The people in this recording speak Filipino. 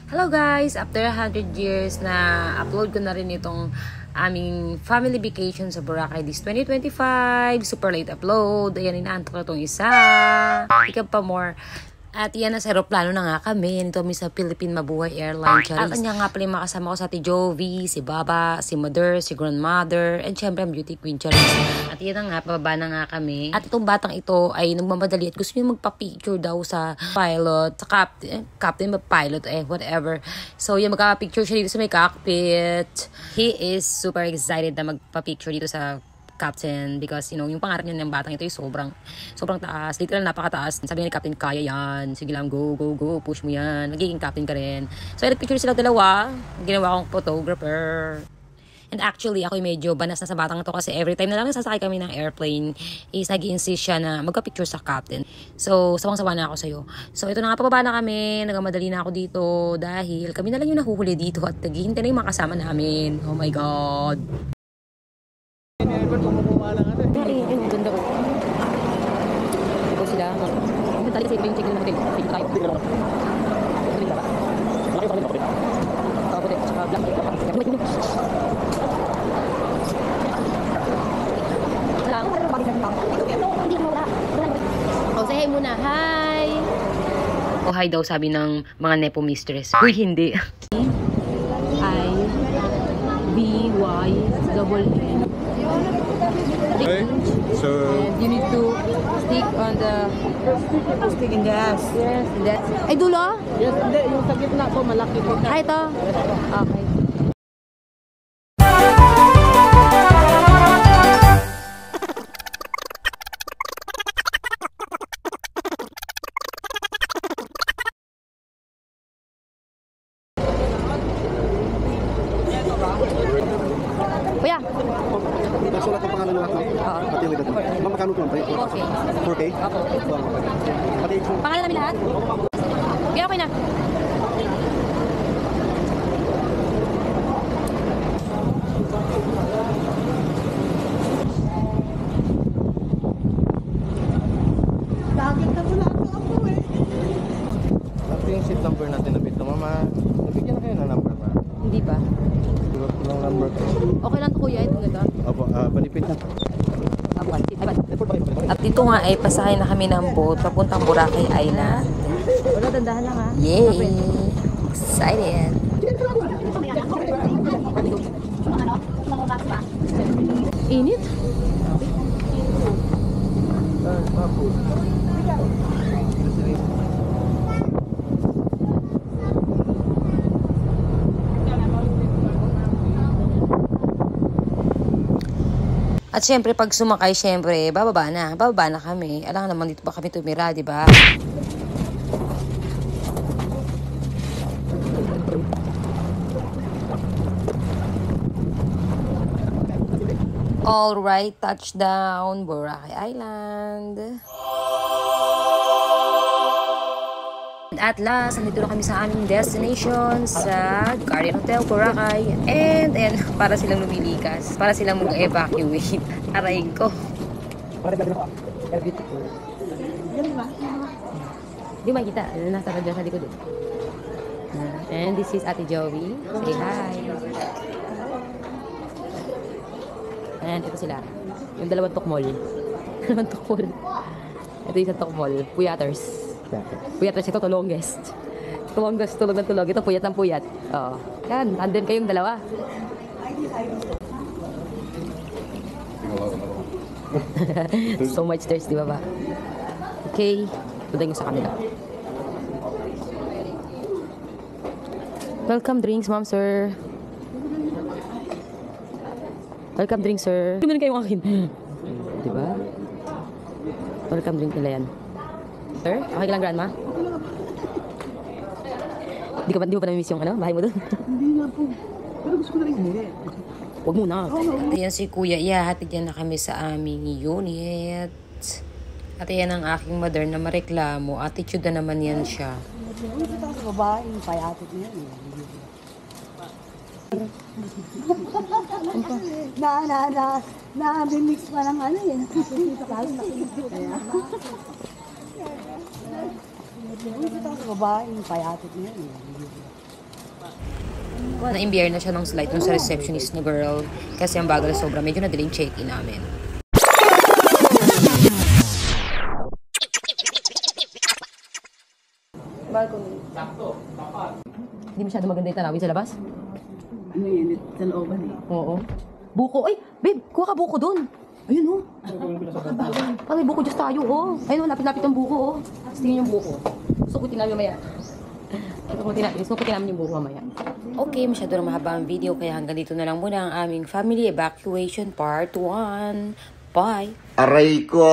Hello guys! After 100 years na upload ko na rin itong aming family vacation sa Boracay this 2025. Super late upload. Ayan, inaantok na itong isa. Ika pa more. At yan, nasa aeroplano na nga kami. Nito kami sa Philippine Mabuhay Airline. At kanya nga pala yung makasama ko sa Ate Jovi, si Baba, si Mother, si Grandmother, and syempre ang beauty queen Charis. At yan na nga, pababa na nga kami. At itong batang ito ay nagmamadali at gusto niya magpa-picture daw sa pilot, sa captain ba pilot, whatever. So yan, magka-picture siya dito sa may cockpit. He is super excited na magpa-picture dito sa captain because, yung pangarap niya ng batang ito ay sobrang taas. Literal, napakataas. Sabi niya ni captain, kaya yan. Sige lang, go, push mo yan. Magiging captain ka rin. So, nag-picture sila dalawa. Ginawa akong photographer. And actually, ako medyo banas na sa batang ito kasi every time na lang nasasakay kami ng airplane is nag-i-insist siya na magka-picture sa captain. So, sawang-sawa na ako sa'yo. So, ito na nga, pababa na kami. Nagamadali na ako dito dahil kami na lang yung nahuhuli dito at naghihintay na yung mga kasama namin. Oh my God. Ang ganda ko. Ito sila. Ang tali kasi ito yung check-in ng hotel. Dito tayo. Puti. Tsaka black. Oh, say hi muna. Hi! Oh, hi daw sabi ng mga nepo mistress. Uy, hindi. I-B-Y-N-N. Okay, so and you need to stick on the Stick in the ass. yes, that. Ay, dulo? Yes, hindi. Yung sa gitna ko, malaki ko. Ah, ito. Okay. Kuya. Nasulat ang pangalan ng lahat, no? Pati yung ligat. Ma'am, magkano ito? 4K. 4K? Opo. Pati yung... Pangalan namin lahat? Kuya, okay na. Laging na wala ako eh. Ito yung seat number natin na bito, mama. Nabigyan na kayo ng number, ma. Hindi ba? Tulad ko ng number ko. Okay lang to, kuya. Ito na to. Opo, balipin na. At dito nga ay pasakay na kami ng boat papuntang Boracay Island. Wala, dandahan lang ha. Yay! Excited! Init? At syempre, pag sumakay, syempre, bababa na kami. Alam naman, dito ba kami tumira, di ba? Alright, touchdown, Boracay Island. At last, nandito na kami sa aming destination sa Garden Hotel, Boracay. And, ayan, para silang lumilikas. Para silang mag-evacuate. Aray ko. Di makita. Nasa radyo sa likod. And this is Ate Jovi. Say hi. And ito sila. Yung dalawang tukmol. Dalawang tukmol. Ito yung isang tukmol. Puyaters. Puyat ito, tulongest. Tulongest, tulog ng tulog. Ito, puyat ng puyat. Oo. Yan, tandem kayong dalawa. So much thirst, di ba ba? Okay. Tuday nyo sa kanila. Welcome drinks, ma'am, sir. Welcome drinks, sir. Ganoon kayong akin. Di ba? Welcome drink nila yan. Sir, okay ka lang, grandma? Di mo pa namimiss yung bahay mo doon? Hindi na po. Pero gusto ko na rin hindi. Huwag muna. Ayan si Kuya, ihahatid yan na kami sa aming unit. At ayan ang aking mother na mareklamo. Attitude na naman yan siya. Ito sa babae, payatot niya. Na-mix pa ng ano eh. Ito sa babae, payatot niya. Na-imbiyer na siya ng slight dun sa receptionist na girl. Kasi ang bagal sobra. Medyo na-delay check-in namin. Balcony. Sakto. Tapat. Hindi masyado maganda yung tanawin sa labas? Ano yun? Sa looban eh. Oo. Buko. Ay, babe, kuha ka buko dun. Ayun, oh. Ay, buko just tayo, oh. Ayun, lapit-lapit ang buko, oh. Tapos tingin yung buko. Sukutin namin mamaya. Sukutin namin yung buko mamaya. Okay, masyado na mahaba ang video, kaya hanggang dito na lang muna ang aming family evacuation part 1. Bye! Aray ko!